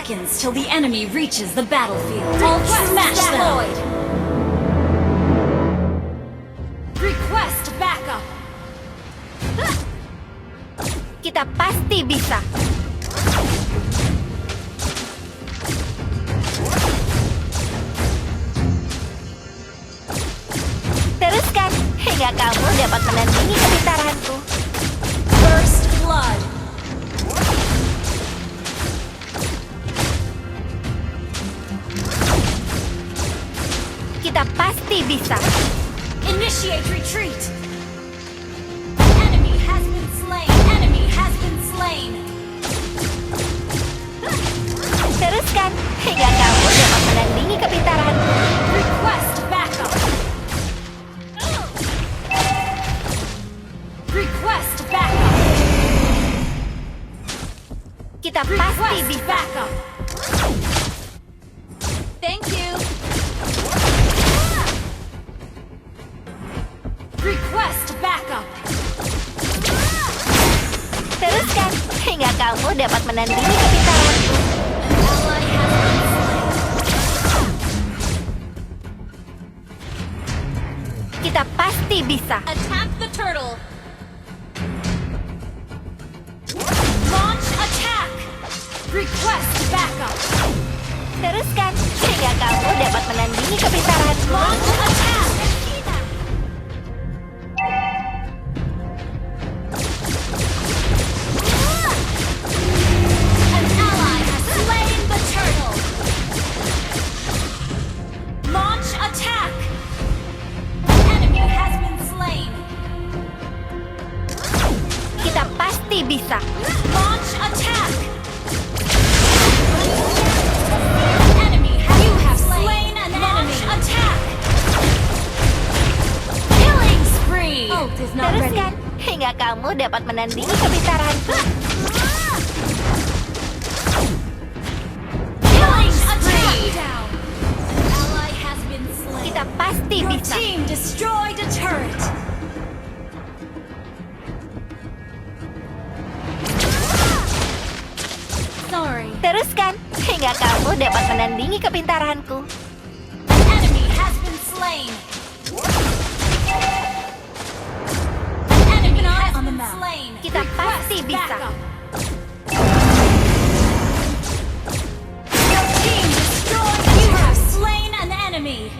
seconds till the enemy reaches the battlefield. I'll smash them! Request backup! Kita pasti bisa. Teruskan hingga kamu dapat menandingi kepintaranku. First blood! Kita pasti bisa. Initiate retreat! Enemy has been slain! Enemy has been slain! Teruskan hingga kamu dapat menandingi kepintaranku. Request backup! Request backup! Kita pasti Request bisa. backup! Thank you! Request backup! Teruskan hingga kamu dapat menandingi kepintaranku. Ally has been slain. Kita pasti bisa. Attack the turtle! Launch attack! Request backup! Teruskan hingga kamu dapat menandingi kepintaranku. Launch attack! An ally has slain the turtle! Launch attack! Enemy has been slain! Kita pasti bisa. Launch attack! Enemy has you have slain an enemy! Attack! Killing spree! Ult is not ready. Teruskan hingga kamu dapat menandingi kepintaranku. Killing spree! Ally has been slain. Kita pasti Your bisa. team destroyed a turret. Sorry. Teruskan hingga kamu dapat menandingi kepintaranku. An enemy has been slain. An enemy has been slain. Kita pasti Request bisa. backup. Your team destroyed. You have slain an enemy.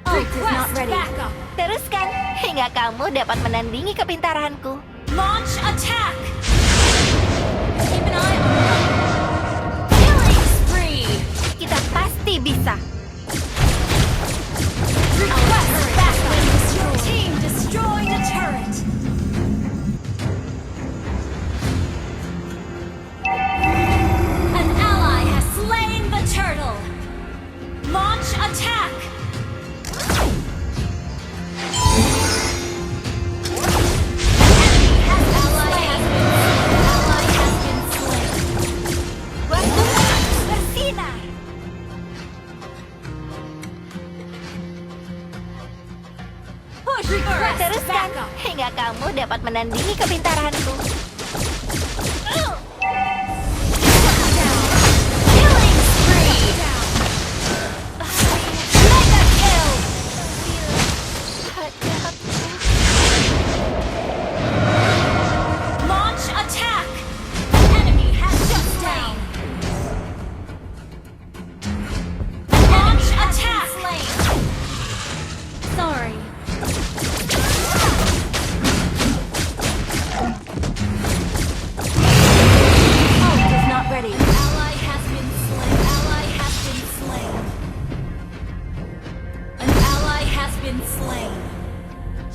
Ult is not Request ready. backup. Teruskan hingga kamu dapat menandingi kepintaranku. Launch attack. Keep an eye on them. Killing spree. Kita pasti bisa. Request backup. Your team destroyed a turret. An ally has slain the turtle. Launch attack. Ally has been slain. Waktu bersinar. Push first. Teruskan Backup. hingga kamu dapat menandingi kepintaranku. Killing spree. Mega kill. Launch attack. Enemy has shut down. Launch attack. Sorry. Ult is not ready. Ally has been slain. Ally has been slain. An ally has been slain.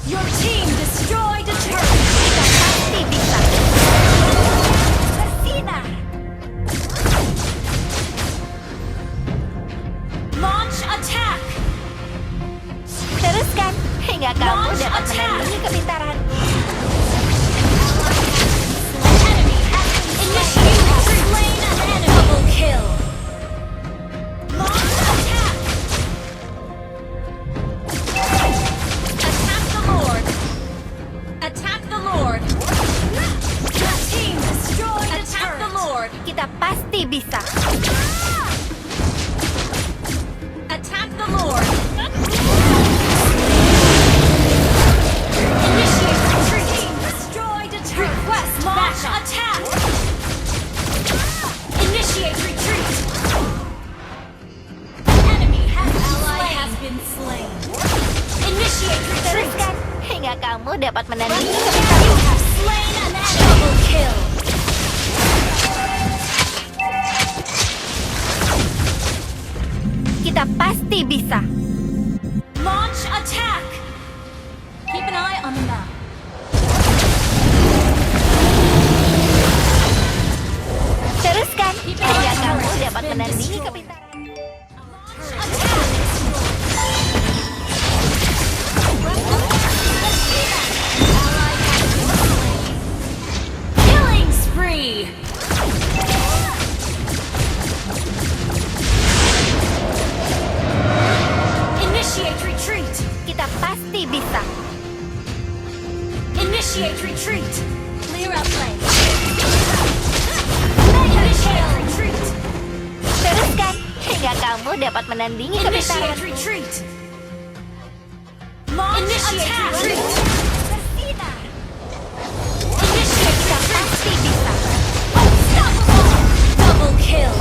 Your team destroyed a turret. Kita pasti bisa. Bersinar. Launch attack. Teruskan hingga kamu Launch dapat attack. menandingi kepintaranku. Enemy has been slain. You have slain an enemy. Double kill. Launch attack. Attack the Lord. Attack the Lord. Your team destroyed a turret. Kita pasti hingga kamu dapat menandingi You kepintaranku. have slain an enemy. Double kill. Kita pasti bisa. Launch attack. Keep an eye on the map. Teruskan Keep an hingga eye on kamu the map. dapat Been menandingi destroyed. kepintaranku. Attack. Ally has been slain. Killing spree. Initiate retreat. Kita pasti bisa. Initiate retreat. Clear out lane. Initiate retreat. Teruskan hingga kamu dapat menandingi Initiate kepintaranku. retreat. Launch attack. Retreat. Bersinar. Initiate Kita retreat. pasti bisa. Unstoppable. Double kill.